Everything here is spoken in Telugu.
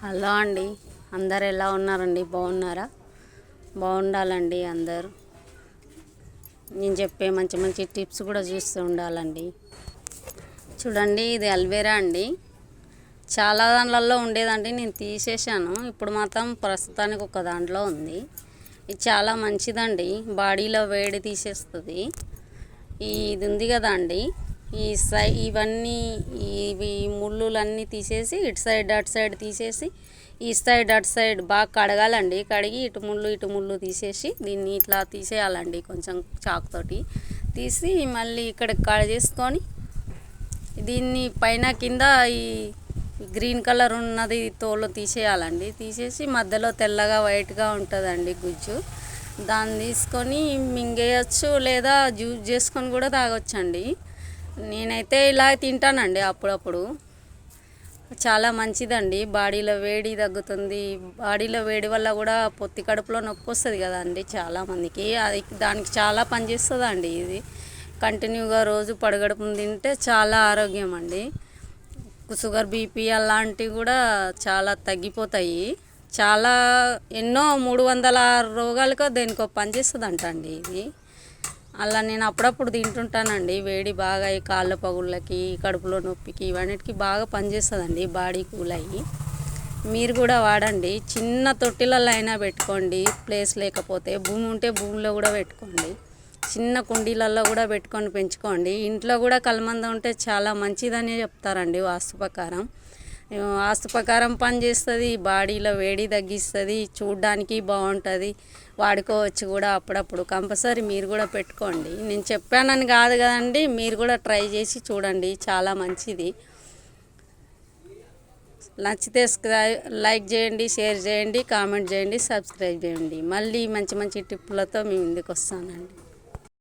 హలో అండి, అందరు ఎలా ఉన్నారండి? బాగున్నారా? బాగుండాలండి అందరు. నేను చెప్పే మంచి మంచి టిప్స్ కూడా చూస్తూ ఉండాలండి. చూడండి, ఇది అల్వేరా అండి. చాలా దాంట్లలో ఉండేదండి, నేను తీసేసాను. ఇప్పుడు మాత్రం ప్రస్తుతానికి ఒక దాంట్లో ఉంది. ఇది చాలా మంచిదండి, బాడీలో వేడి తీసేస్తుంది. ఇది ఉంది కదా అండి, ఇవన్నీ ఇవి ముళ్ళులన్నీ తీసేసి ఇటు సైడ్ అటు సైడ్ తీసేసి ఈ సైడ్ అటు సైడ్ బాగా కడగాలండి. కడిగి ఇటు ముళ్ళు తీసేసి దీన్ని ఇట్లా తీసేయాలండి. కొంచెం చాకుతోటి తీసి మళ్ళీ ఇక్కడ చేసుకొని దీన్ని పైన కింద ఈ గ్రీన్ కలర్ ఉన్నది తోలు తీసేయాలండి. తీసేసి మధ్యలో తెల్లగా వైట్గా ఉంటుందండి గుజ్జు. దాన్ని తీసుకొని మింగేయచ్చు, లేదా జ్యూస్ చేసుకొని కూడా తాగొచ్చండి. నేనైతే ఇలా తింటానండి అప్పుడప్పుడు. చాలా మంచిదండి, బాడీలో వేడి తగ్గుతుంది. బాడీలో వేడి వల్ల కూడా పొత్తి కడుపులో నొప్పి వస్తుంది కదండి చాలామందికి. అది దానికి చాలా పనిచేస్తుందండి. ఇది కంటిన్యూగా రోజు పడగడుపున తింటే చాలా ఆరోగ్యం అండి. షుగర్, బీపీ అలాంటివి కూడా చాలా తగ్గిపోతాయి. చాలా ఎన్నో 306 రోగాలకో దేనికో పనిచేస్తుందంట అండి ఇది. అలా నేను అప్పుడప్పుడు తింటుంటానండి. వేడి బాగా ఈ కాళ్ళ పగుళ్ళకి, కడుపులో నొప్పికి, ఇవన్నిటికి బాగా పనిచేస్తుందండి బాడీ కూల్ అయ్యి. మీరు కూడా వాడండి. చిన్న తొట్టిలలో అయినా పెట్టుకోండి, ప్లేస్ లేకపోతే. భూమి ఉంటే భూమిలో కూడా పెట్టుకోండి, చిన్న కుండీలలో కూడా పెట్టుకొని పెంచుకోండి. ఇంట్లో కూడా కలమంద ఉంటే చాలా మంచిదని చెప్తారండి వాస్తు ప్రకారం పనిచేస్తుంది. బాడీలో వేడి తగ్గిస్తుంది, చూడ్డానికి బాగుంటుంది, వాడుకోవచ్చు కూడా అప్పుడప్పుడు. కంపల్సరీ మీరు కూడా పెట్టుకోండి. నేను చెప్పానని కాదు కదండి, మీరు కూడా ట్రై చేసి చూడండి, చాలా మంచిది. నచ్చితే లైక్ చేయండి, షేర్ చేయండి, కామెంట్ చేయండి, సబ్స్క్రైబ్ చేయండి. మళ్ళీ మంచి మంచి టిప్పులతో మీ ముందుకు వస్తానండి.